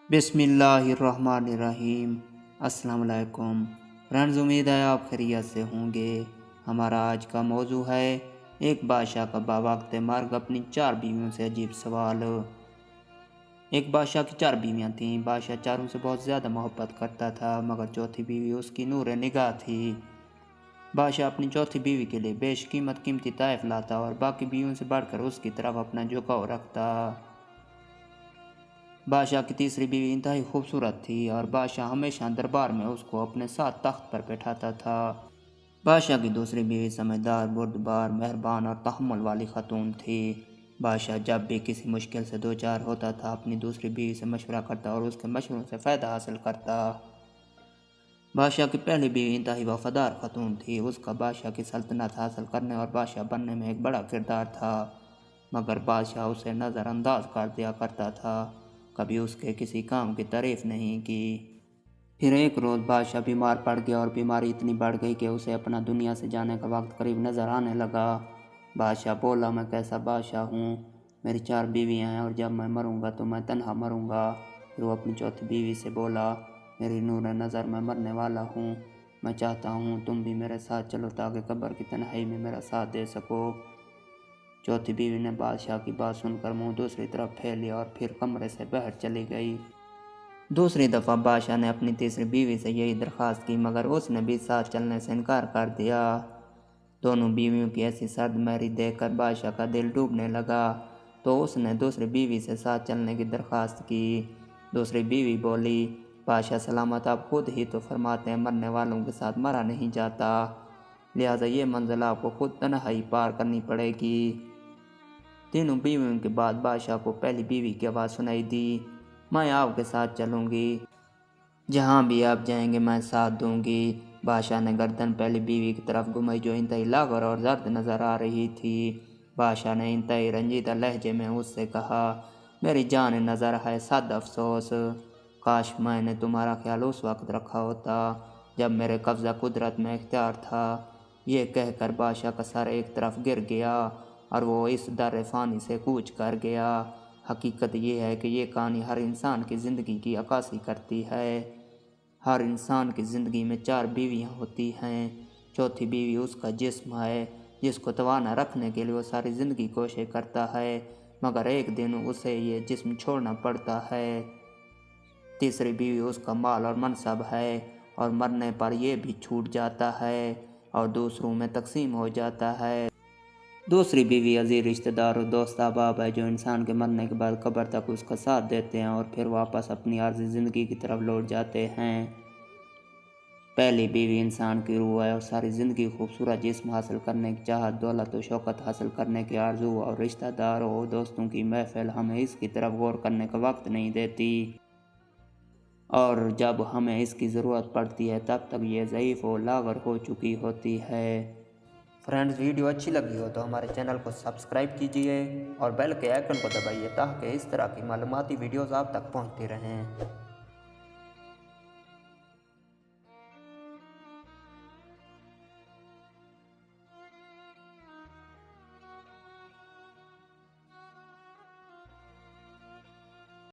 बिस्मिल्लाहिर्रहमानिर्रहीम। अस्सलाम वालेकुम फ्रेंड्स, उम्मीद है आप खैरियत से होंगे। हमारा आज का मौजू है एक बादशाह का बावक्त मर्ग अपनी 4 बीवियों से अजीब सवाल। एक बादशाह की 4 बीवियाँ थीं। बादशाह चारों से बहुत ज़्यादा मोहब्बत करता था, मगर चौथी बीवी उसकी नूर निगाह थी। बादशाह अपनी चौथी बीवी के लिए बेशकीमत कीमती तोहफे लाता और बाकी बीवियों से बढ़कर उसकी तरफ अपना झुकाव रखता। बादशाह की तीसरी बीवी इंतहाई खूबसूरत थी और बादशाह हमेशा दरबार में उसको अपने साथ तख्त पर बैठाता था। बादशाह की दूसरी बीवी समझदार, बुर्दबार, मेहरबान और तहम्मुल वाली खातून थी। बादशाह जब भी किसी मुश्किल से दो चार होता था, अपनी दूसरी बीवी से मशवरा करता और उसके मशवरों से फ़ायदा हासिल करता। बादशाह की पहली बीवी इंतहाई वफादार खातून थी। उसका बादशाह की सल्तनत हासिल करने और बादशाह बनने में एक बड़ा किरदार था, मगर बादशाह उसे नज़रअंदाज कर दिया करता था, कभी उसके किसी काम की तारीफ नहीं की। फिर एक रोज़ बादशाह बीमार पड़ गया और बीमारी इतनी बढ़ गई कि उसे अपना दुनिया से जाने का वक्त करीब नज़र आने लगा। बादशाह बोला, मैं कैसा बादशाह हूँ, मेरी 4 बीवियाँ हैं और जब मैं मरूँगा तो मैं तन्हा मरूँगा। फिर वो अपनी चौथी बीवी से बोला, मेरी नूर नज़र मैं मरने वाला हूँ, मैं चाहता हूँ तुम भी मेरे साथ चलो ताकि कब्र की तन्हाई में मेरा साथ दे सको। चौथी बीवी ने बादशाह की बात सुनकर मुंह दूसरी तरफ फेर लिया और फिर कमरे से बाहर चली गई। दूसरी दफ़ा बादशाह ने अपनी तीसरी बीवी से यही दरख्वास्त की, मगर उसने भी साथ चलने से इनकार कर दिया। दोनों बीवियों की ऐसी सर्द महरी देखकर बादशाह का दिल डूबने लगा, तो उसने दूसरी बीवी से साथ चलने की दरख्वास्त की। दूसरी बीवी बोली, बादशाह सलामत, आप खुद ही तो फरमाते हैं मरने वालों के साथ मरा नहीं जाता, लिहाजा ये मंजिल आपको खुद तन्हाई पार करनी पड़ेगी। तीनों बीवियों के बाद बादशाह को पहली बीवी की आवाज़ सुनाई दी, मैं आपके साथ चलूँगी, जहाँ भी आप जाएंगे मैं साथ दूँगी। बादशाह ने गर्दन पहली बीवी की तरफ घुमाई, जो इंतहाई लागर और दर्द नज़र आ रही थी। बादशाह ने इंतहाई रंजीदा लहजे में उससे कहा, मेरी जान नज़र है, सद अफसोस, काश मैंने तुम्हारा ख्याल उस वक्त रखा होता जब मेरे कब्ज़ा कुदरत में इख्तियार था। ये कहकर बादशाह का सर एक तरफ गिर गया और वो इस दर फ़ानी से कूच कर गया। हकीकत ये है कि ये कहानी हर इंसान की ज़िंदगी की अक्कासी करती है। हर इंसान की ज़िंदगी में 4 बीवियाँ होती हैं। चौथी बीवी उसका जिस्म है, जिसको तवाना रखने के लिए वो सारी ज़िंदगी कोशिश करता है, मगर एक दिन उसे ये जिस्म छोड़ना पड़ता है। तीसरी बीवी उसका माल और मनसब है और मरने पर यह भी छूट जाता है और दूसरों में तकसीम हो जाता है। दूसरी बीवी अजीज रिश्तेदार और दोस्त अहबाब है, जो इंसान के मरने के बाद कब्र तक उसका साथ देते हैं और फिर वापस अपनी आर्ज़ी ज़िंदगी की तरफ लौट जाते हैं। पहली बीवी इंसान की रूह है और सारी ज़िंदगी खूबसूरत जिस्म हासिल करने की चाहत, दौलत और शौकत हासिल करने की आरज़ू और रिश्तेदारों और दोस्तों की महफिल हमें इसकी तरफ गौर करने का वक्त नहीं देती, और जब हमें इसकी ज़रूरत पड़ती है तब तक ये ज़ईफ़ और लागर हो चुकी होती है। फ्रेंड्स, वीडियो अच्छी लगी हो तो हमारे चैनल को सब्सक्राइब कीजिए और बेल के आइकन को दबाइए ताकि इस तरह की मालूमाती वीडियोज़ आप तक पहुंचती रहें।